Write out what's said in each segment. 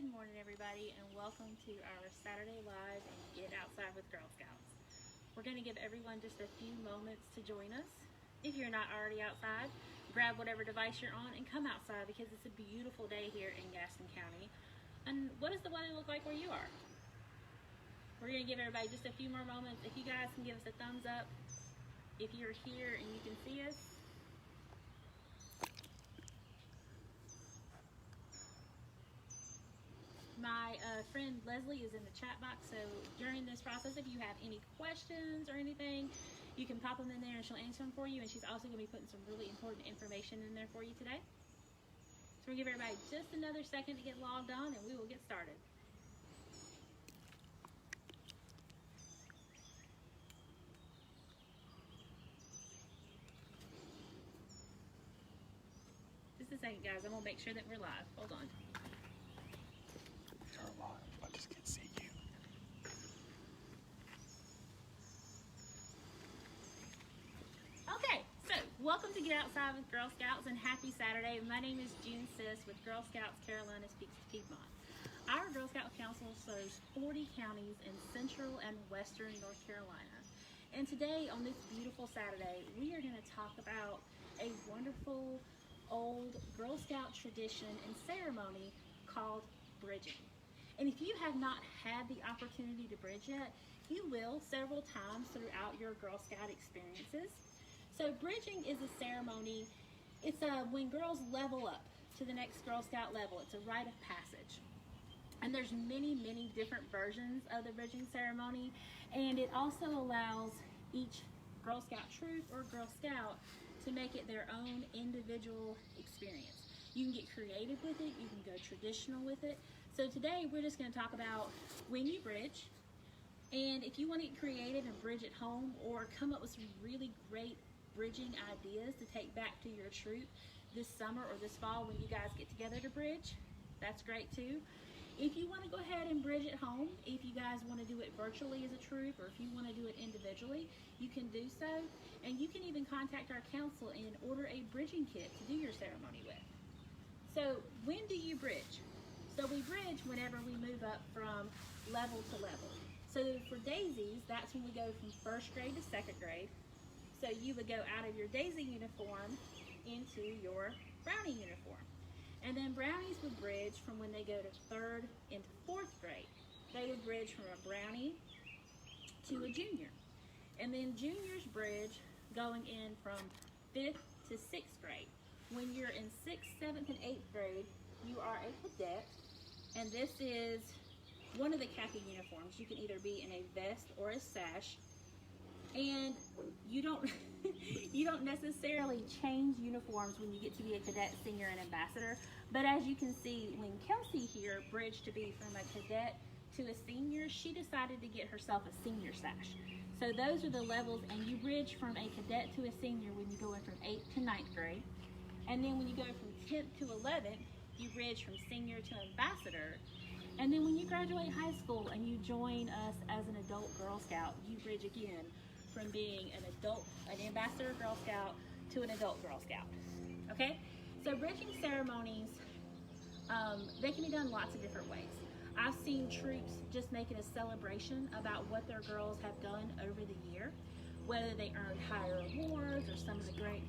Good morning, everybody, and welcome to our Saturday Live and Get Outside with Girl Scouts. We're going to give everyone just a few moments to join us. If you're not already outside, grab whatever device you're on and come outside because it's a beautiful day here in Gaston County. And what does the weather look like where you are? We're going to give everybody just a few more moments. If you guys can give us a thumbs up, if you're here and you can see us. My friend Leslie is in the chat box, so during this process, if you have any questions or anything, you can pop them in there and she'll answer them for you. And she's also going to be putting some really important information in there for you today. So we'll give everybody just another second to get logged on and we will get started. Just a second, guys. I'm going to make sure that we're live. Hold on. You're live. I just can't see you. Okay, so welcome to Get Outside with Girl Scouts and happy Saturday. My name is June Sisk with Girl Scouts Carolina Speaks to Piedmont. Our Girl Scout Council serves 40 counties in central and western North Carolina. And today, on this beautiful Saturday, we are going to talk about a wonderful old Girl Scout tradition and ceremony called bridging. And if you have not had the opportunity to bridge yet, you will several times throughout your Girl Scout experiences. So bridging is a ceremony. It's when girls level up to the next Girl Scout level. It's a rite of passage. And there's many different versions of the bridging ceremony. And it also allows each Girl Scout troop or Girl Scout to make it their own individual experience. You can get creative with it. You can go traditional with it. So today we're just going to talk about when you bridge, and if you want to get creative and bridge at home or come up with some really great bridging ideas to take back to your troop this summer or this fall when you guys get together to bridge, that's great too. If you want to go ahead and bridge at home, if you guys want to do it virtually as a troop or if you want to do it individually, you can do so. And you can even contact our council and order a bridging kit to do your ceremony with. So when do you bridge? So we bridge whenever we move up from level to level. So for daisies, that's when we go from first grade to second grade. So you would go out of your daisy uniform into your brownie uniform. And then brownies would bridge from when they go to third into fourth grade. They would bridge from a brownie to a junior. And then juniors bridge going in from fifth to sixth grade. When you're in sixth, seventh, and eighth grade, you are a cadet. And this is one of the khaki uniforms. You can either be in a vest or a sash. And you don't you don't necessarily change uniforms when you get to be a cadet, senior, and ambassador. But as you can see, when Kelsey here bridged to be from a cadet to a senior, she decided to get herself a senior sash. So those are the levels, and you bridge from a cadet to a senior when you go in from 8th to 9th grade. And then when you go from 10th to 11th, you bridge from senior to ambassador. And then when you graduate high school and you join us as an adult Girl Scout, you bridge again from being an ambassador Girl Scout to an adult Girl Scout. Okay? So bridging ceremonies, they can be done lots of different ways. I've seen troops just making a celebration about what their girls have done over the year, whether they earned higher awards or some of the great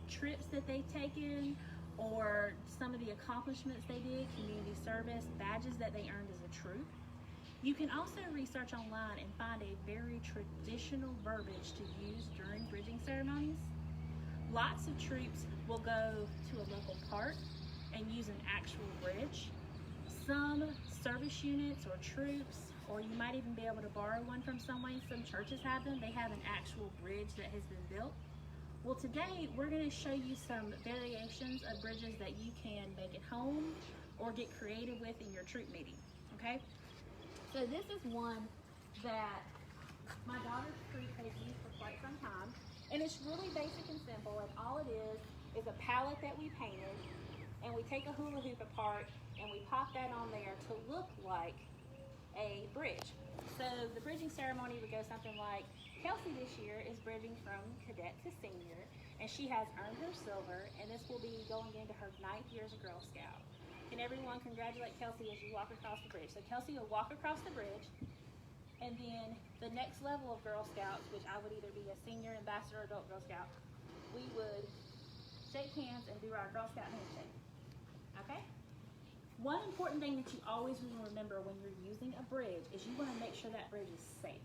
trips that they've taken, or some of the accomplishments they did, community service, badges that they earned as a troop. You can also research online and find a very traditional verbiage to use during bridging ceremonies. Lots of troops will go to a local park and use an actual bridge. Some service units or troops, or you might even be able to borrow one from someone. Some churches have them. They have an actual bridge that has been built. Well, today we're going to show you some variations of bridges that you can make at home or get creative with in your troop meeting, okay? So this is one that my daughter's troop has used for quite some time, and it's really basic and simple, and all it is a palette that we painted, and we take a hula hoop apart, and we pop that on there to look like a bridge. So the bridging ceremony would go something like, Kelsey this year is bridging from cadet to senior, and she has earned her silver, and this will be going into her 9th year as a Girl Scout. can everyone congratulate Kelsey as you walk across the bridge. So Kelsey will walk across the bridge, and then the next level of Girl Scouts, which I would either be a senior, ambassador, or adult Girl Scout, we would shake hands and do our Girl Scout handshake. Okay? One important thing that you always want to remember when you're using a bridge is you want to make sure that bridge is safe.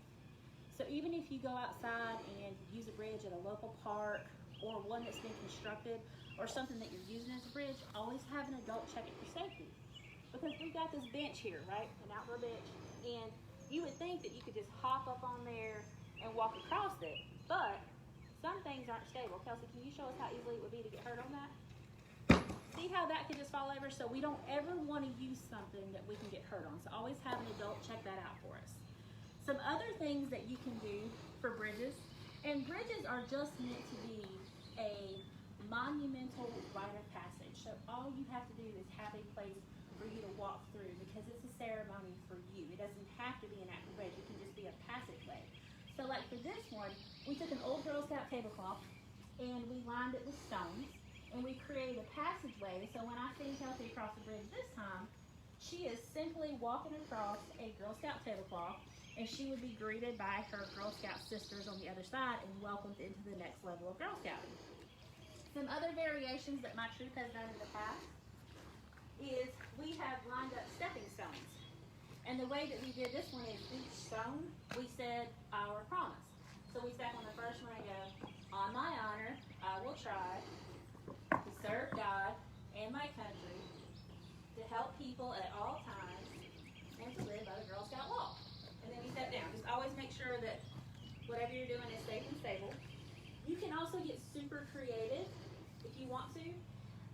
So even if you go outside and use a bridge at a local park or one that's been constructed or something that you're using as a bridge, always have an adult check it for safety. Because we've got this bench here, right? An outdoor bench. And you would think that you could just hop up on there and walk across it. But some things aren't stable. Kelsey, can you show us how easily it would be to get hurt on that? See how that could just fall over? So we don't ever want to use something that we can get hurt on. So always have an adult check that out for us. Some other things that you can do for bridges, and bridges are just meant to be a monumental rite of passage. So all you have to do is have a place for you to walk through because it's a ceremony for you. It doesn't have to be an actual bridge. It can just be a passageway. So like for this one, we took an old Girl Scout tablecloth and we lined it with stones and we created a passageway. So when I see Kelsey across the bridge this time, she is simply walking across a Girl Scout tablecloth and she would be greeted by her Girl Scout sisters on the other side and welcomed into the next level of Girl Scouting. Some other variations that my troop has done in the past is we have lined up stepping stones. And the way that we did this one is each stone, we said our promise. So we step on the first one and go, on my honor, I will try to serve God and my country, to help people at all times, and to live by the Girl Scout law. And then we step down. Just always make sure that whatever you're doing is safe and stable. You can also get super creative if you want to.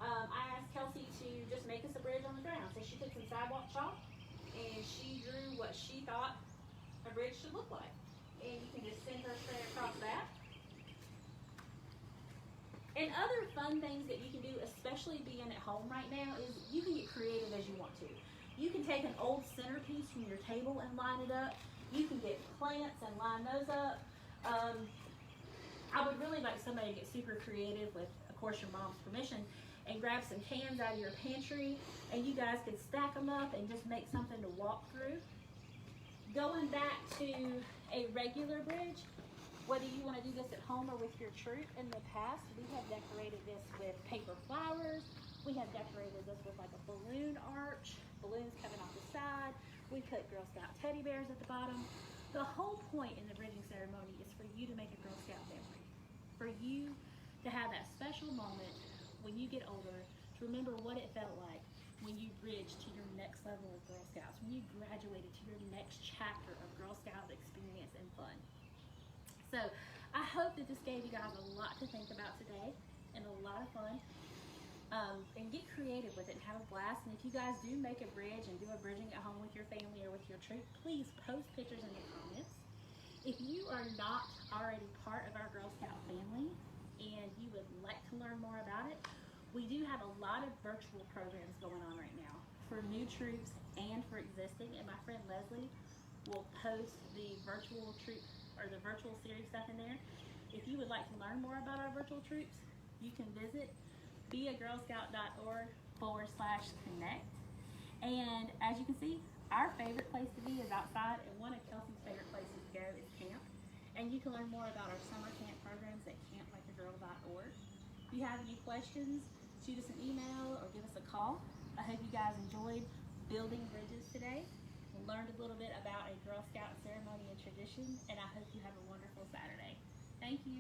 I asked Kelsey to just make us a bridge on the ground. So she took some sidewalk chalk and she drew what she thought a bridge should look like. And you can just send her straight across that. And other fun things that you can do, especially being at home right now, is you can get creative as you want to. You can take an old centerpiece from your table and line it up. You can get plants and line those up. I would really like somebody to get super creative with, of course, your mom's permission, and grab some cans out of your pantry, and you guys could stack them up and just make something to walk through. Going back to a regular bridge, whether you want to do this at home or with your troop, in the past, we have decorated this with paper flowers. We have decorated this with like a balloon arch, balloons coming off the side. We put Girl Scout teddy bears at the bottom. The whole point in the bridging ceremony is for you to make a Girl Scout memory. For you to have that special moment when you get older, to remember what it felt like when you bridged to your next level of Girl Scouts, when you graduated to your next chapter of Girl Scout experience and fun. So I hope that this gave you guys a lot to think about today and a lot of fun. And get creative with it and have a blast. And if you guys do make a bridge and do a bridging at home with your family or with your troop, please post pictures in the comments. If you are not already part of our Girl Scout family and you would like to learn more about it, we do have a lot of virtual programs going on right now for new troops and for existing. And my friend Leslie will post the virtual troop or the virtual series stuff in there. If you would like to learn more about our virtual troops, you can visit beagirlscout.org/connect. And as you can see, our favorite place to be is outside, and one of Kelsey's favorite places to go is camp. And you can learn more about our summer camp programs at camplikeagirl.org. If you have any questions, shoot us an email or give us a call. I hope you guys enjoyed building bridges today and learned a little bit about a Girl Scout ceremony and tradition, and I hope you have a wonderful Saturday. Thank you.